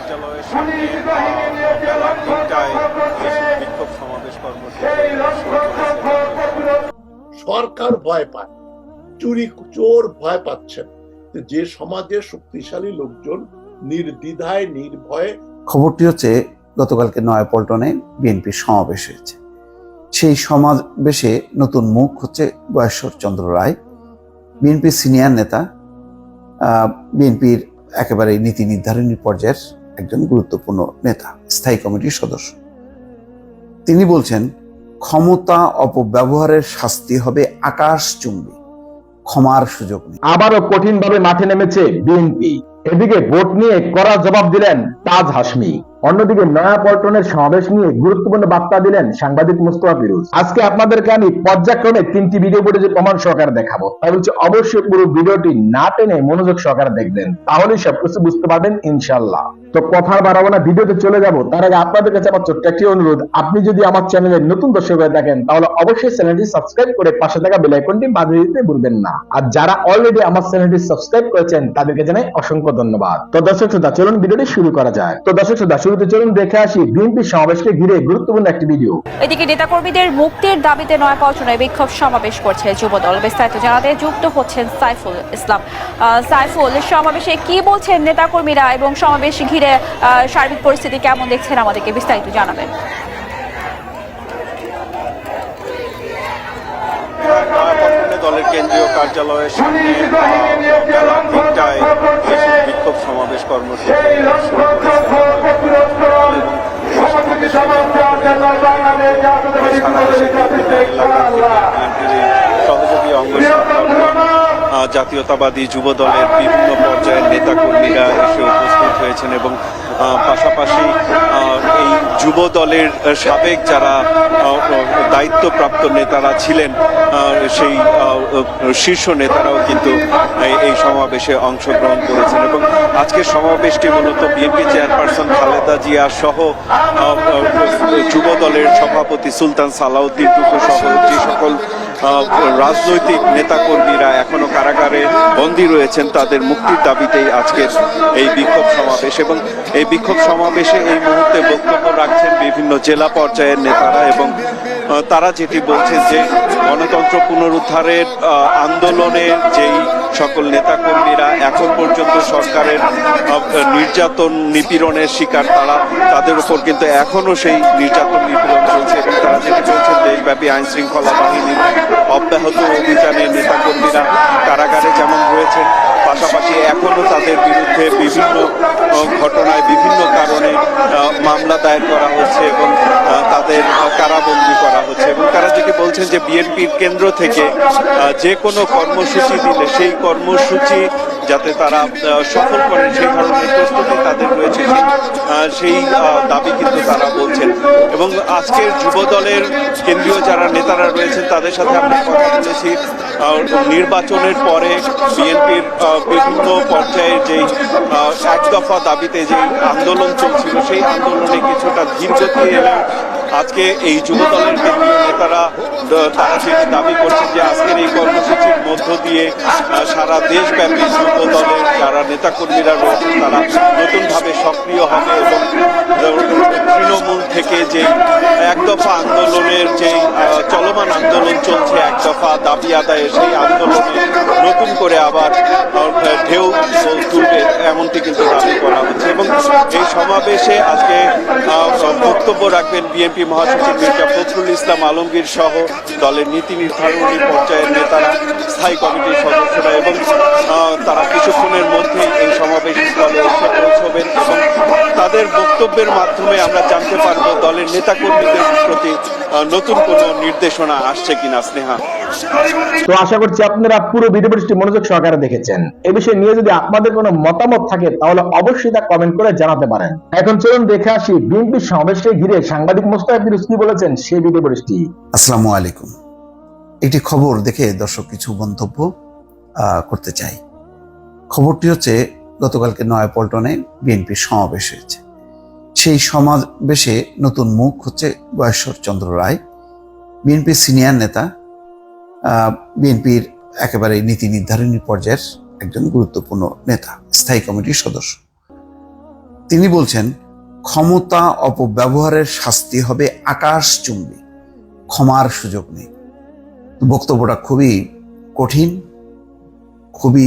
কার্যালয়ের সামনে বেলা ৩টায় বিক্ষোভ সমাবেশ কর্মসূচি সরকার ভয় পায়, চোর ভয় পাচ্ছেন। যে সমাজে শক্তিশালী লোকজন নির্দ্বিধায় নির্ভয়ে। খবরটি হচ্ছে গতকালকে নয়াপল্টনে বিএনপির সমাবেশ হয়েছে। সেই সমাবেশে নতুন মুখ হচ্ছে গয়েশ্বর চন্দ্র রায়, বিএনপির সিনিয়র নেতা, বিএনপির একেবারে নীতি নির্ধারণী পর্যায়ের একজন গুরুত্বপূর্ণ নেতা, স্থায়ী কমিটির সদস্য। তিনি বলছেন, ক্ষমতা অপব্যবহারের শাস্তি হবে আকাশচুম্বী, ক্ষমার সুযোগ নেই। আবারও কঠিনভাবে মাঠে নেমেছে বিএনপি। এদিকে ভোট নিয়ে কড়া জবাব দিলেন তাজ হাশমি। অন্যদিকে নয়াপল্টনের সমাবেশ নিয়ে গুরুত্বপূর্ণ বার্তা দিলেন সাংবাদিক মুস্তফা ফিরোজ। আজকে আপনাদেরকে আমি পর্যায়ক্রমে 3টি ভিডিও ফুটেজের প্রমাণ সহকারে দেখাবো। তাই বলছি অবশ্যই পুরো ভিডিওটি না টেনে মনোযোগ সহকারে দেখবেন, তাহলেই সবকিছু বুঝতে পারবেন ইনশাআল্লাহ। তো কথা বাড়াবো না, ভিডিওতে চলে যাব। তার আগে আপনাদের কাছে আমার ছোট্ট একটি অনুরোধ, আপনি যদি আমার চ্যানেলের নতুন দর্শক হয়ে থাকেন তাহলে অবশ্যই চ্যানেলটি সাবস্ক্রাইব করে পাশে থাকা বেল আইকনটি বাজিয়ে দিতে ভুলবেন না। আর যারা অলরেডি আমার চ্যানেলটি সাবস্ক্রাইব করেছেন তাদেরকে জানাই অসংখ্য ধন্যবাদ। তো দর্শক শ্রোতা, চলুন ভিডিওটি শুরু করা যায়। তো দর্শক শ্রোতা, শুরুতে চলুন দেখে আসি বিএনপি সমাবেশকে ঘিরে গুরুত্বপূর্ণ একটি ভিডিও। এদিকে নেতাকর্মীদের মুক্তির দাবিতে নয়াপল্টনে বিক্ষোভ সমাবেশ করছে যুবদল। বিস্তারিত জানাতে যুক্ত হচ্ছেন সাইফুল ইসলাম। সাইফুল, সমাবেশে কি বলছেন নেতাকর্মীরা এবং সমাবেশ ঘিরে সার্বিক পরিস্থিতি কেমন দেখছেন আমাদেরকে বিস্তারিত জানাবেন। দলের কেন্দ্রীয় কার্যালয়ের সামনে বেলা ৩টায় বিক্ষোভ সমাবেশ কর্মসূচি সহযোগী অঙ্গ জাতীয়তাবাদী যুব দলের বিভিন্ন পর্যায়ের নেতাকর্মীরা এসে উপস্থিত হয়েছেন এবং পাশাপাশি এই যুব দলের সাবেক যারা দায়িত্বপ্রাপ্ত নেতারা ছিলেন সেই শীর্ষ নেতারাও কিন্তু এই সমাবেশে অংশগ্রহণ করেছেন এবং আজকের সমাবেশটি মূলত বিএনপি চেয়ারপারসন খালেদা জিয়া সহ যুব দলের সভাপতি সুলতান সালাউদ্দিন টুকু সহ যে সকল রাজনৈতিক নেতাকর্মীরা এখনো কারাগারে বন্দী রয়েছেন তাদের মুক্তির দাবিতেই আজকের এই বিক্ষোভ সমাবেশ। এবং এই বিক্ষোভ সমাবেশে এই মুহূর্তে বক্তব্য রাখছেন বিভিন্ন জেলা পর্যায়ের নেতারা এবং তারা যেটি বলছেন যে গণতন্ত্র পুনরুদ্ধারের আন্দোলনে যেই সকল নেতাকর্মীরা এখন পর্যন্ত সরকারের নির্যাতন নিপীড়নের শিকার তাদের উপর কিন্তু এখনো সেই নির্যাতন নিপীড়ন চলছে এবং তারা যেটি বলছেন দেশব্যাপী আইন শৃঙ্খলা বাহিনীর অব্যাহত অভিযানে নেতাকর্মীরা কারাগারে যেমন রয়েছেন, পাশাপাশি এখনো তাদের বিরুদ্ধে বিভিন্ন ঘটনায় বিভিন্ন কারণে মামলা দায়ের করা হচ্ছে এবং তাদের কারাবন্দী করা হচ্ছে। এবং তারা যেটি বলছেন যে বিএনপির কেন্দ্র থেকে যে কোনো কর্মসূচি দিলে সেই কর্মসূচি যাতে তারা সফল করেন সেই ধরনের প্রস্তুতি তাদের রয়েছে, সেই দাবি কিন্তু তারা বলছেন। এবং আজকের যুব দলের কেন্দ্রীয় যারা নেতারা রয়েছেন তাদের সাথে আমরা কথা বলেছি। নির্বাচনের পরে বিএনপির বিভিন্ন পর্যায়ে যেই এক দফা দাবিতে যে আন্দোলন চলছিল সেই আন্দোলনে কিছুটা ধীরগতি এলেও আজকে এই যুব দলের কেন্দ্রীয় নেতারা তারা যেটি দাবি করছেন যে আজকের এই কর্মসূচির মধ্য দিয়ে সারা দেশব্যাপী যুব দলের যারা নেতাকর্মীরা রয়েছেন তারা নতুনভাবে সক্রিয় হবে এবং তৃণমূল থেকে যে এক দফা আন্দোলনের যে চলমান আন্দোলন চলছে, এক দফা দাবি আদায়ের সেই আন্দোলনে নতুন করে আবার ঢেউ তুলবে এমনটি কিন্তু দাবি করা হচ্ছে। এবং এই সমাবেশে আজকে বক্তব্য রাখবেন বিএনপি মহাসচিব মির্জা ফখরুল ইসলাম আলমগীর সহ দলের নীতি নির্ধারণী পর্যায়ের নেতারা, স্থায়ী কমিটির সদস্যরা এবং তারা কিছুক্ষণের মধ্যেই এই সমাবেশ স্থলে এসে পৌঁছবেন এবং তাদের বক্তব্যের মাধ্যমে আমরা জানতে পারবো দলের নেতাকর্মীদের প্রতি নতুন কোনো নির্দেশনা আসছে কিনা। স্নেহা, তো আশা করছি আপনারা পুরো ভিডিওটি মনোযোগ সহকারে দেখেছেন। এই বিষয়ে নিয়ে যদি আপনাদের কোনো মতামত থাকে তাহলে অবশ্যই তা কমেন্ট করে জানাতে পারেন। এখন চলুন দেখে আসি বিএনপি সমাবেশকে ঘিরে সাংবাদিক মোস্তফা ফিরোজ কি বলেছেন সেই ভিডিওটি। আসসালামু আলাইকুম। একটি খবর দেখে দর্শক কিছু মন্তব্য করতে চাই। খবরটি হচ্ছে গতকালকে নয়াপল্টনে বিএনপির সমাবেশ হয়েছে। সেই সমাবেশে নতুন মুখ হচ্ছে গয়েশ্বর চন্দ্র রায়, বিএনপির সিনিয়র নেতা, বিএনপির একেবারে নীতি নির্ধারণী পর্যায়ের একজন গুরুত্বপূর্ণ নেতা, স্থায়ী কমিটির সদস্য। তিনি বলছেন ক্ষমতা অপব্যবহারের শাস্তি হবে আকাশচুম্বী, ক্ষমার সুযোগ নেই। বক্তব্যটা খুবই কঠিন, খুবই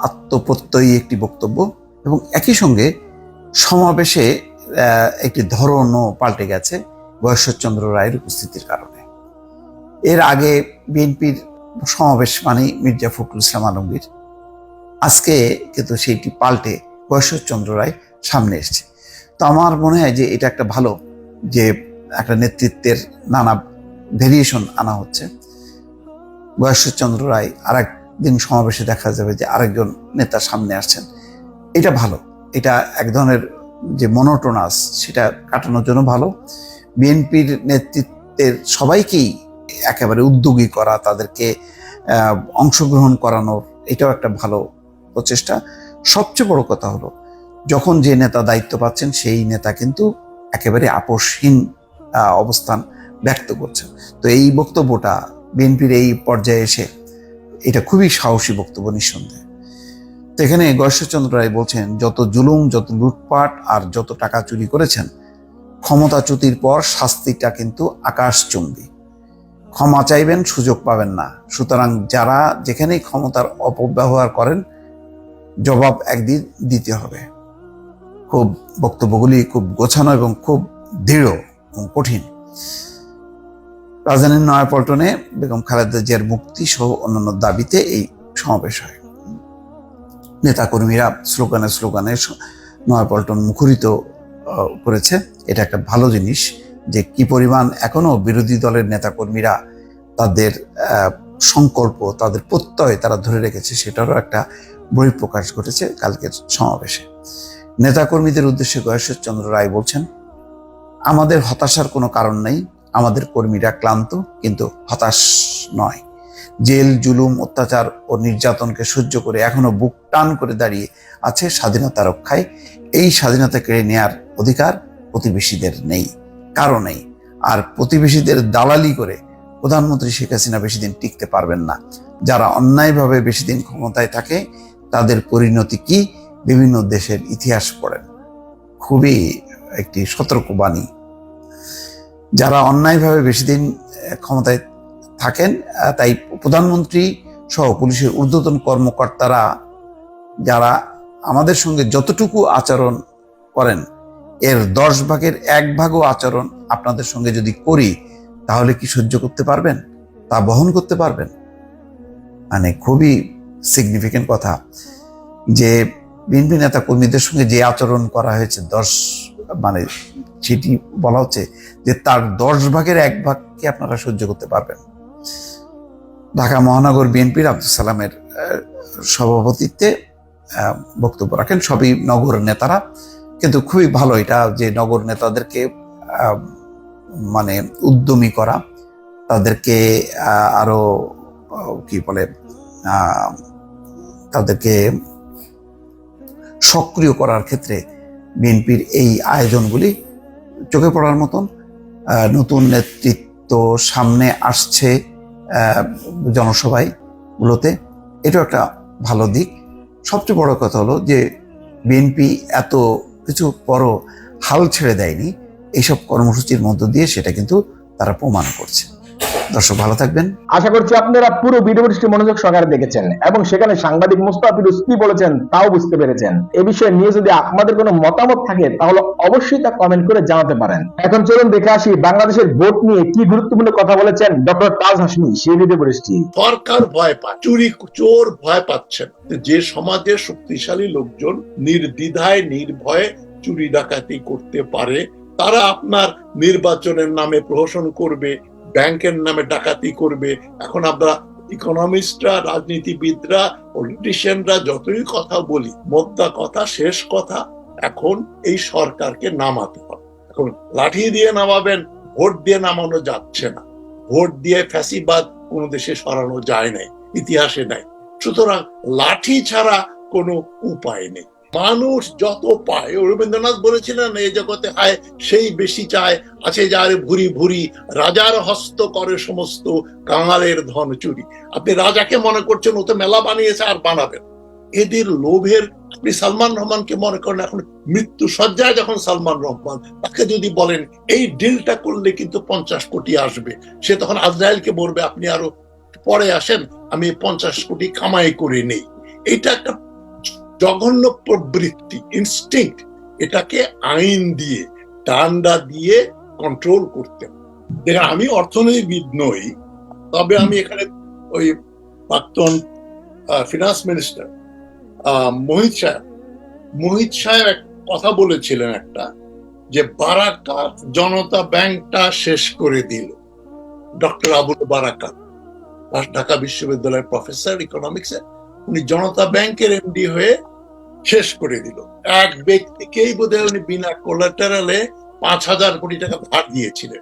আত্মপ্রত্যয়ী একটি বক্তব্য, এবং একই সঙ্গে সমাবেশে একটি ধরনও পাল্টে গেছে গয়েশ্বরচন্দ্র রায়ের উপস্থিতির কারণে। এর আগে বিএনপির সমাবেশ মানে মির্জা ফখরুল ইসলাম আলমগীর, আজকে কিন্তু সেইটি পাল্টে গয়েশ্বরচন্দ্র রায় সামনে এসছে। তো আমার মনে হয় যে এটা একটা ভালো, যে একটা নেতৃত্বের নানা ভেরিয়েশন আনা হচ্ছে। গয়েশ্বরচন্দ্র রায় আরেকদিন সমাবেশে দেখা যাবে যে আরেকজন নেতা সামনে আসছেন, এটা ভালো। এটা এক ধরনের যে মনোটোনাস সেটা কাটানোর জন্য ভালো। বিএনপির নেতৃত্বের সবাইকেই একেবারে উদ্যোগী করা, তাদেরকে অংশগ্রহণ করানোর, এটাও একটা ভালো প্রচেষ্টা। সবচেয়ে বড় কথা হলো, যখন যে নেতা দায়িত্ব পাচ্ছেন সেই নেতা কিন্তু একেবারে আপোষহীন অবস্থান ব্যক্ত করছেন। তো এই বক্তব্যটা বিএনপির এই পর্যায়ে এসে এটা খুবই সাহসী বক্তব্য নিঃসন্দেহে। তো এখানে গয়েশ্বরচন্দ্র রায় বলছেন, যত জুলুম, যত লুটপাট আর যত টাকা চুরি করেছেন, ক্ষমতাচ্যুতির পর শাস্তিটা কিন্তু আকাশচুম্বী। ক্ষমা চাইবেন, সুযোগ পাবেন না। সুতরাং যারা যেখানেই ক্ষমতার অপব্যবহার করেন, জবাব একদিন দিতে হবে। খুব বক্তব্যগুলি খুব গোছানো এবং খুব দৃঢ় এবং কঠিন। রাজধানীর নয়াপল্টনে বেগম খালেদা জিয়ার মুক্তি সহ অন্যান্য দাবিতে এই সমাবেশ হয়। নেতাকর্মীরা স্লোগানে স্লোগানে নয়াপল্টন মুখরিত করেছে। এটা একটা ভালো জিনিস যে কি পরিমাণ এখনো বিরোধী দলের নেতাকর্মীরা তাদের সংকল্প, তাদের প্রত্যয় তারা ধরে রেখেছে, সেটারও একটা বহিঃপ্রকাশ ঘটেছে কালকের সমাবেশে। নেতাকর্মীদের উদ্দেশ্যে গয়েশ্বরচন্দ্র রায় বলছেন, আমাদের হতাশার কোনো কারণ নেই। আমাদের কর্মীরা ক্লান্ত কিন্তু হতাশ নয়। জেল, জুলুম, অত্যাচার ও নির্যাতনকে সহ্য করে এখনো বুক টান করে দাঁড়িয়ে আছে স্বাধীনতা রক্ষায়। এই স্বাধীনতা কেড়ে নেওয়ার অধিকার প্রতিবেশীদের নেই, কারো নেই। আর প্রতিবেশীদের দালালি করে প্রধানমন্ত্রী শেখ হাসিনা বেশি দিন টিকতে পারবেন না। যারা অন্যায়ভাবে বেশি দিন ক্ষমতায় থাকে তাদের পরিণতি কি বিভিন্ন দেশের ইতিহাস পড়েন। খুবই একটি সতর্কবাণী। যারা অন্যায়ভাবে বেশি দিন ক্ষমতায় থাকেন, তাই প্রধানমন্ত্রী সহ পুলিশের ঊর্ধ্বতন কর্মকর্তারা যারা আমাদের সঙ্গে যতটুকু আচরণ করেন, এর 10 ভাগের 1 ভাগও আচরণ আপনাদের সঙ্গে যদি করি, তাহলে কি সহ্য করতে পারবেন? তা বহন করতে পারবেন? মানে খুবই সিগনিফিকেন্ট কথা যে বিএনপি নেতা কর্মীদের সঙ্গে যে আচরণ করা হয়েছে, সেটি বলা হচ্ছে যে তার 10 ভাগের 1 ভাগকে আপনারা সহ্য করতে পারবেন। ঢাকা মহানগর বিএনপির আব্দুল সালামের সভাপতিত্বে বক্তব্য রাখেন সবই নগর নেতারা। কিন্তু খুবই ভালো এটা যে নগর নেতাদেরকে উদ্যমী করা, তাদেরকে আরো কি বলে তাদেরকে সক্রিয় করার ক্ষেত্রে বিএনপির এই আয়োজনগুলি চোখে পড়ার মতন। নতুন নেতৃত্ব সামনে আসছে জনসভায় গুলোতে, এটাও একটা ভালো দিক। সবচেয়ে বড় কথা হলো যে বিএনপি এত কিছু পরও হাল ছেড়ে দেয়নি। এইসব কর্মসূচির মধ্য দিয়ে সেটা কিন্তু তারা প্রমাণ করছে। দর্শক ভালো থাকবেন। আশা করছি আপনারা পুরো ভিডিওটি মনোযোগ সহকারে দেখেছেন এবং সেখানে সাংবাদিক মুস্তাফা ফিরোজ কি বলেছেন তাও বুঝতে পেরেছেন। এই বিষয়ে নিয়ে যদি আপনাদের কোনো মতামত থাকে তাহলে অবশ্যই তা কমেন্ট করে জানাতে পারেন। এখন চলুন দেখে আসি বাংলাদেশের ভোট নিয়ে কি গুরুত্বপূর্ণ কথা বলেছেন ডক্টর তাজ হাশমি সেই ভিডিও পরিস্থিতি। সরকার ভয় পায়, চোর ভয় পাচ্ছেন। যে সমাজে শক্তিশালী লোকজন নির্দ্বিধায় নির্ভয়ে চুরি ডাকাতি করতে পারে, তারা আপনার নির্বাচনের নামে প্রহসন করবে, ব্যাংকের নামে ডাকাতি করবে। এখন আমরা ইকোনমিস্টরা, রাজনীতিবিদরা, পলিটিশিয়ানরা যতই কথা বলি, মোদ্দা কথা, শেষ কথা, এখন এই সরকারকে নামাতে হবে। এখন লাঠি দিয়ে নামাবেন, ভোট দিয়ে নামানো যাচ্ছে না। ভোট দিয়ে ফ্যাসিবাদ কোন দেশে সরানো যায় নাই, ইতিহাসে নাই। সুতরাং লাঠি ছাড়া কোনো উপায় নেই। মানুষ যত পায়, রবীন্দ্রনাথ বলেছিলেন, এই জগতে হায় সেই বেশি চায়, আছে যার ভুরি ভুরি, রাজার হস্ত করে সমস্ত, কাঙালের ধন চুরি। আপনি রাজাকে মনে করছেন ও তো মেলা বানিয়েছে আর বানাবেন। এদের লোভের আপনি সালমান রহমানকে মনে করেন এখন মৃত্যু সজ্জায় যখন সালমান রহমান, তাকে যদি বলেন এই ডিলটা করলে কিন্তু 50 কোটি আসবে, সে তখন আজরায়েলকে বলবে আপনি আরো পরে আসেন, আমি 50 কোটি কামাই করে নেই। এটা একটা জঘন্য প্রবৃত্তি, ইনস্টিংক্ট। এটাকে আইন দিয়ে, ডান্ডা দিয়ে কন্ট্রোল করতে হবে। দেখেন, আমি অর্থনীতিবিদ নই, তবে আমি এখানে ওই প্রাক্তন ফিনান্স মিনিস্টার মোহিত সাহেব এক কথা বলেছিলেন একটা, যে বারাকাত জনতা ব্যাংকটা শেষ করে দিল। ডক্টর আবুল বারাকাত, ঢাকা বিশ্ববিদ্যালয়ের প্রফেসর ইকোনমিক্সের, উনি জনতা ব্যাংকের এমডি হয়ে শেষ করে দিল। এক ব্যক্তিকেই বোধহয় উনি বিনা কোলাটারালে 5,000 কোটি টাকা ধার দিয়েছিলেন।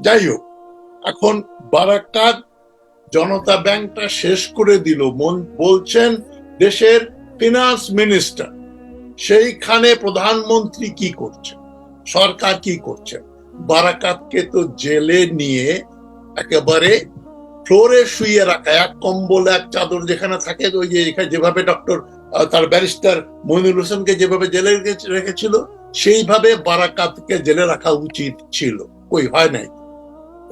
যাই হোক, এখন বারাকাত জনতা ব্যাংকটা শেষ করে দিল বলছেন দেশের ফিনান্স মিনিস্টার। সেইখানে প্রধানমন্ত্রী কি করছে, সরকার কি করছে? বারাকাতকে তো জেলে নিয়ে একেবারে ফ্লোরে শুইয়ে রাখা, এক কম্বল এক চাদর যেখানে থাকে, ওই যে যেভাবে ডক্টর তার ব্যারিস্টার মইনুল হোসেনকে যেভাবে জেলে রেখেছিল, সেইভাবে বারাকাতকে জেলে রাখা উচিত ছিল। কই, হয় নাই।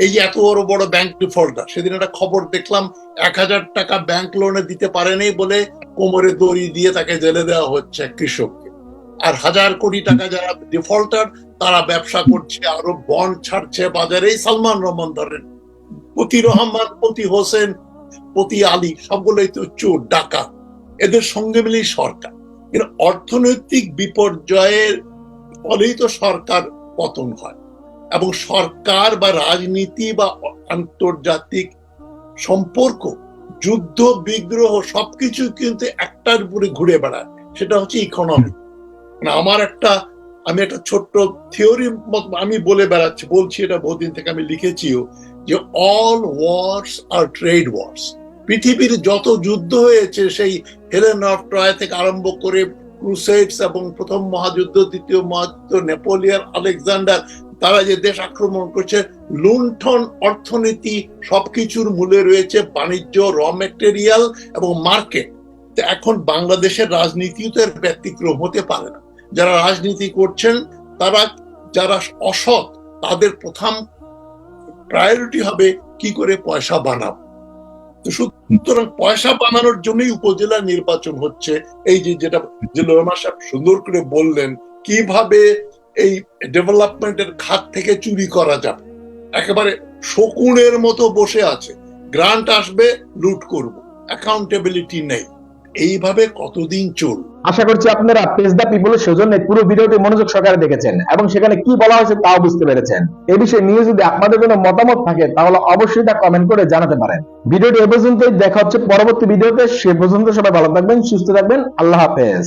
এই যে এত বড় বড় ব্যাংক ডিফল্টার, সেদিন একটা খবর দেখলাম 1,000 টাকা ব্যাংক লোনে দিতে পারেনি বলে কোমরে দড়ি দিয়ে তাকে জেলে দেওয়া হচ্ছে কৃষককে। আর 1,000 কোটি টাকা যারা ডিফল্টার, তারা ব্যবসা করছে, আরো বন্ড ছাড়ছে বাজারে। সালমান রহমান ধরেন, প্রতি রহমান, প্রতি হোসেন, প্রতি আলী, সবগুলোই তো চোর ডাকাত। এদের সঙ্গে মিলেই সরকার। কিন্তু অর্থনৈতিক বিপর্যয়ের ফলেই তো সরকার পতন হয়, এবং সরকার বা রাজনীতি বা আন্তর্জাতিক সম্পর্ক, যুদ্ধ বিগ্রহ সবকিছু কিন্তু একটার উপরে ঘুরে বেড়ায়, সেটা হচ্ছে ইকোনমি। আমি একটা ছোট্ট থিওরি আমি বলে বেড়াচ্ছি, বলছি, এটা বহুদিন থেকে আমি লিখেছিও, যে অল ওয়ার্স আর ট্রেড ওয়ার্স। পৃথিবীর যত যুদ্ধ হয়েছে, সেই হেলেন অফ ট্রয় থেকে আরম্ভ করে ক্রুসেডস এবং প্রথম মহাযুদ্ধ, দ্বিতীয় মহাযুদ্ধ, নেপোলিয়ন, আলেকজান্ডার, তারা যে দেশ আক্রমণ করছে, লুণ্ঠন অর্থনীতি, সবকিছুর মূলে রয়েছে বাণিজ্য, র মেটেরিয়াল এবং মার্কেট। এখন বাংলাদেশের রাজনীতিও তো এর ব্যতিক্রম হতে পারে না। যারা রাজনীতি করছেন, তারা যারা অসৎ, তাদের প্রথম প্রায়োরিটি হবে কি করে পয়সা বানাবো। তো সুতরাং পয়সা বানানোর জন্যই উপজেলা নির্বাচন হচ্ছে। এই যে যেটা রহমান সাহেব সুন্দর করে বললেন, কিভাবে এই ডেভেলপমেন্টের খাত থেকে চুরি করা যাবে। একেবারে শকুনের মতো বসে আছে, গ্রান্ট আসবে, লুট করব, অ্যাকাউন্টেবিলিটি নেই। এইভাবে কতদিন চলবে? আশা করছি আপনারা পেজ দ্য পিপলের সৌজন্যে পুরো ভিডিওটি মনোযোগ সহকারে দেখেছেন এবং সেখানে কি বলা হয়েছে তাও বুঝতে পেরেছেন। এই বিষয়ে নিয়ে যদি আপনাদের কোনো মতামত থাকে, তাহলে অবশ্যই তা কমেন্ট করে জানাতে পারেন। ভিডিওটি এ পর্যন্তই, দেখা হচ্ছে পরবর্তী ভিডিওতে। সে পর্যন্ত সবাই ভালো থাকবেন, সুস্থ থাকবেন। আল্লাহ হাফেজ।